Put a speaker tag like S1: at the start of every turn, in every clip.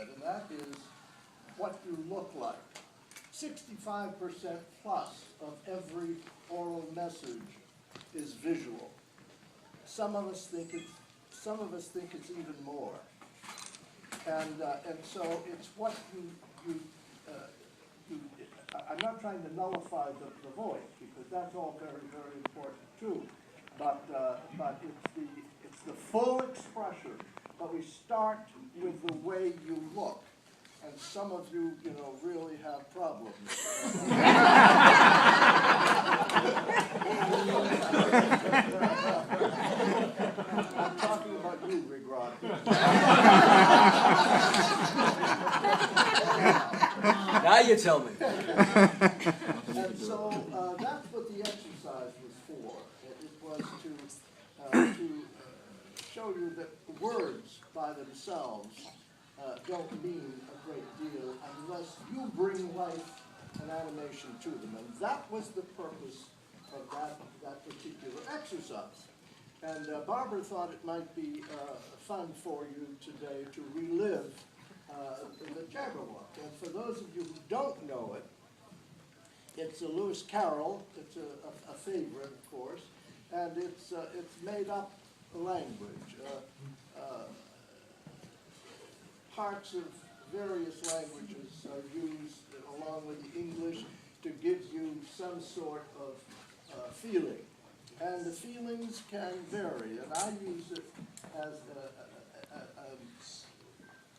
S1: it, and that is what you look like. 65% plus of every oral message is visual. Some of us think it's even more. And so it's what I'm not trying to nullify the voice, because that's all very, very important too. But it's the full expression. But we start with the way you look. And some of you, really have problems. I'm talking about you, Rigrod.
S2: Now you tell me.
S1: And so that's what the exercise was for. It was to show you that words by themselves don't mean a great deal unless you bring life and animation to them. And that was the purpose of that particular exercise. And Barbara thought it might be fun for you today to relive the Jabberwocky. And for those of you who don't know it, it's a Lewis Carroll. It's a favorite, of course, and it's made up language. Parts of various languages are used along with the English to give you some sort of feeling. And the feelings can vary, and I use it as,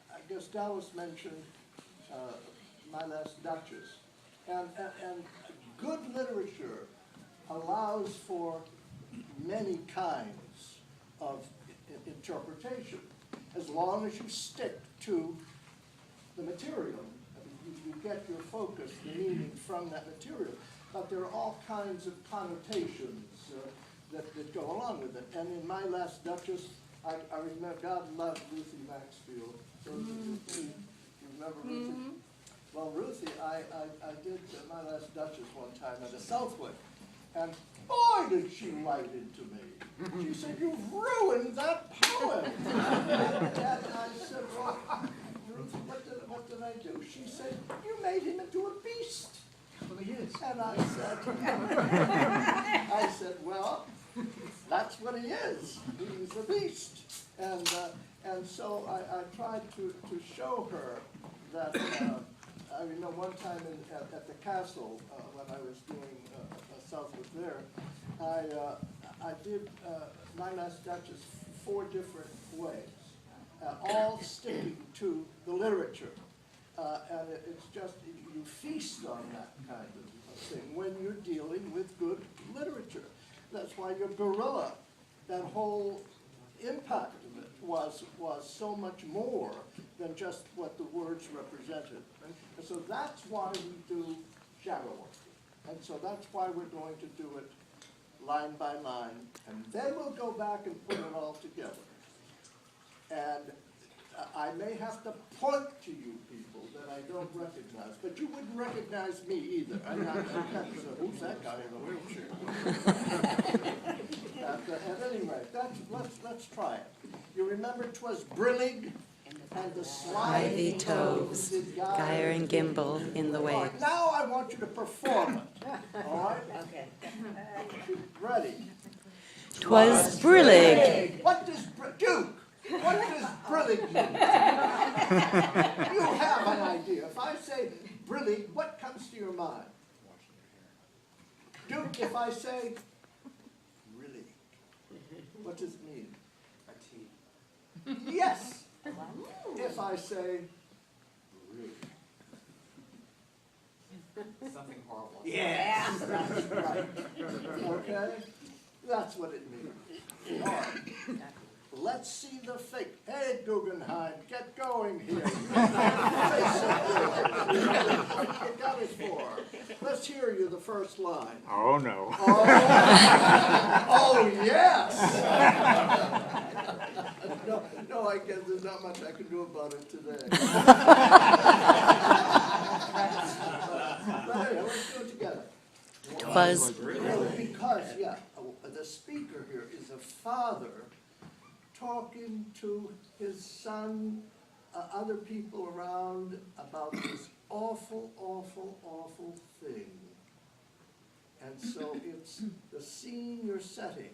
S1: I guess Dallas mentioned My Last Duchess. And good literature allows for many kinds of interpretation, as long as you stick to the material. I mean, you get your focus, the meaning from that material. But there are all kinds of connotations that go along with it. And in My Last Duchess, I remember, God loved Ruthie Maxfield. You remember Ruthie? Well, Ruthie, I did My Last Duchess one time at a Southwick. And boy, did she light into me. She said, "You've ruined that poem." And I said, "Well, Ruthie, what did I do?" She said, "You made him into a beast."
S2: Well, he is.
S1: And I said, "Well, that's what he is. He's a beast." And so I tried to show her that. I remember one time at the castle when I was doing a Southwick there, I did My Last Duchess 4 different ways, all sticking to the literature. And it's just, you feast on that kind of thing when you're dealing with good literature. That's why your gorilla, that whole impact of it was so much more than just what the words represented. Right? And so that's why we do Jabberwocky. And so that's why we're going to do it line by line. And then we'll go back and put it all together. And I may have to point to you people that I don't recognize, but you wouldn't recognize me either. I'm not who's that guy in the wheelchair? At any rate, let's try it. You remember 'twas brillig and the slithy toves,
S3: gyre and gimble in the
S1: waves.
S3: waves.
S1: Now I want you to perform it. All right? Okay. Ready?
S3: 'Twas brillig.
S1: What does Duke? What does brillig mean? You have an idea. If I say brillig, what comes to your mind? Duke, if I say brillig, what does it mean? A tea. Yes. If I say brillig.
S2: Something horrible.
S1: Yes, that's right. Okay? That's what it means. All right. Let's see the fake. Hey, Guggenheim, get going here. What you got us for? Let's hear you the first line.
S4: Oh, no.
S1: Oh yes. No, I guess there's not much I can do about it today. But anyway, let's do it together.
S3: 'Twas
S1: Because, the speaker here is a father talking to his son other people around about this awful, awful, awful thing. And so it's the scene you're setting.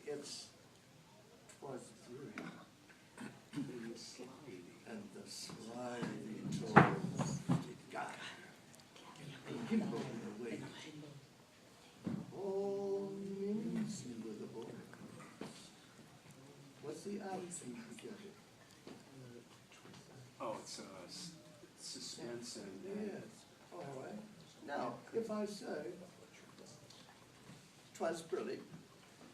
S1: It's 'twas brewing, and the slimy toes did guide, and gimble in the wind. All mimsy were the bones. What's the attitude you get it?
S4: Oh, it's suspense and.
S1: Yes, all right. Now, if I say, 'twas brillig,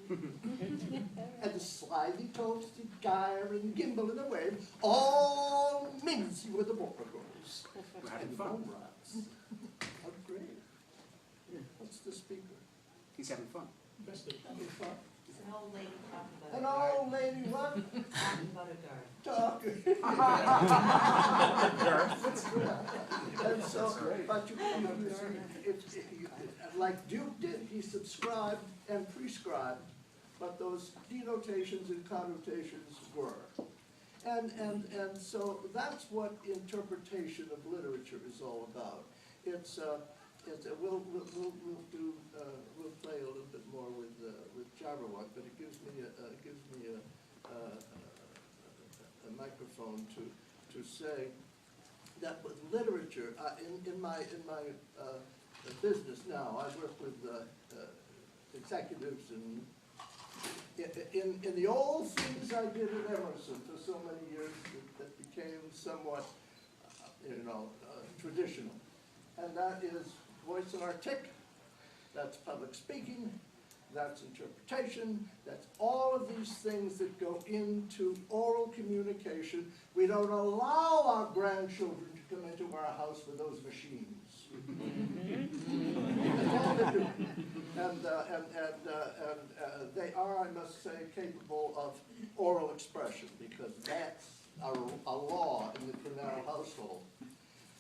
S1: and the slithy toes did gyre and gimble in the wave, all mimsy were the borgos.
S4: We're having
S1: And
S4: fun.
S1: bone rats. How great. What's the speaker?
S4: He's having fun.
S1: Having fun?
S5: It's an old lady talking about
S1: An old lady what?
S5: talking about a garden.
S1: Talking. And so, but you like Duke did, he subscribed and prescribed, but those denotations and connotations were. And so that's what interpretation of literature is all about. We'll play a little bit more with Jabberwocky, but it gives me a microphone to say that with literature, in my business now, I work with executives and in the old things I did at Emerson for so many years that became somewhat, traditional. And that is voice and artic, that's public speaking, that's interpretation, that's all of these things that go into oral communication. We don't allow our grandchildren to come into our house with those machines. That's all they do. And they are, I must say, capable of oral expression, because that's a law in the Crannell household.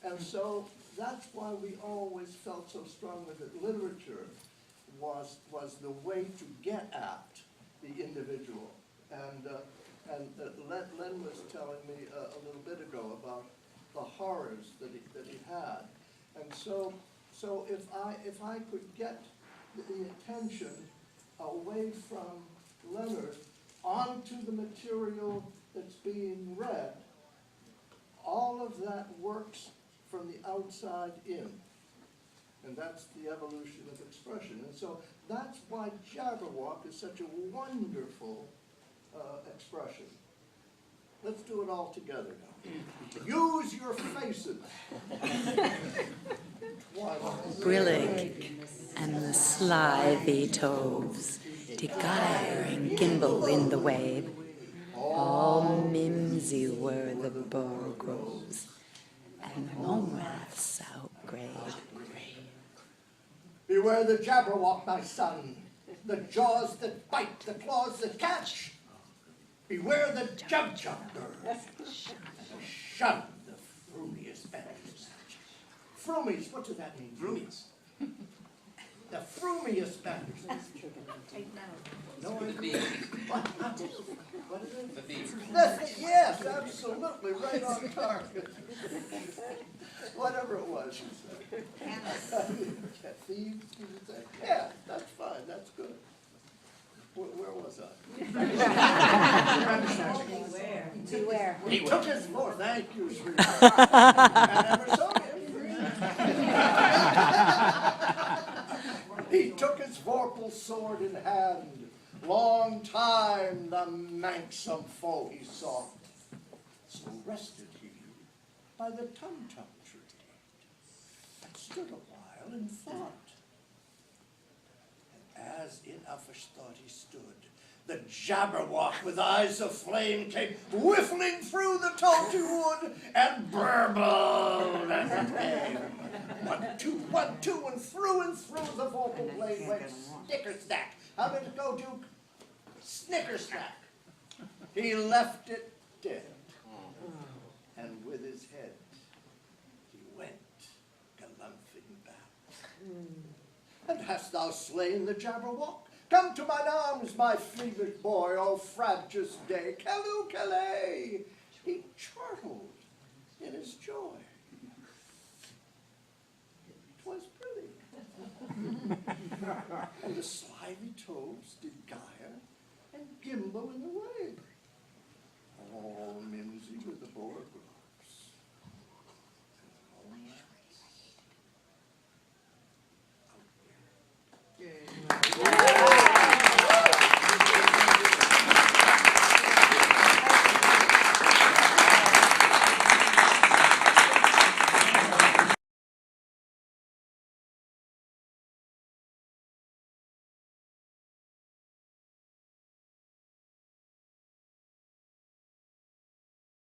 S1: And so that's why we always felt so strongly that literature was the way to get at the individual. And Len was telling me a little bit ago about the horrors that he had. And so if I could get the attention away from Leonard onto the material that's being read, all of that works from the outside in. And that's the evolution of expression. And so that's why Jabberwocky is such a wonderful expression. Let's do it all together now. Use your faces.
S3: Brillig and the slithy toves did gyre and gimble in the wave. All mimsy were the borgroves, and the mongraths outgrave.
S1: Beware the Jabberwock, my son, the jaws that bite, the claws that catch. Beware the jumper, and shun the frumious banners. Frumies, what does that mean?
S4: Frumious.
S1: The frumious banners.
S5: Take note.
S1: No
S2: The
S1: idea.
S2: bee.
S1: What is it?
S2: The bee.
S1: Yes, absolutely, right on target. Whatever it was, you said. Thieves, did you say? Yeah, that's fine, that's good. Where was I?
S5: Beware.
S1: He took his fork, thank you, sweetheart. And Emerson. He took his vorpal sword in hand. Long time the manxome foe he sought. So rested he by the tum-tum tree, and stood a while in thought. As in uffish thought he stood, the Jabberwock with eyes of flame came whiffling through the tulgey wood and burbled and came. 1, 2, 1, 2, and through the vocal blade went snicker-snack. How did it go, Duke? Snicker-snack. He left it dead, and with his head he went galumphing back. And hast thou slain the Jabberwock? Come to mine arms, my feverish boy, O frabjous day. Callooh, Calais! he chortled in his joy. 'Twas pretty. And the slithy toves did gyre and gimble in the wave. All mimsy with the boar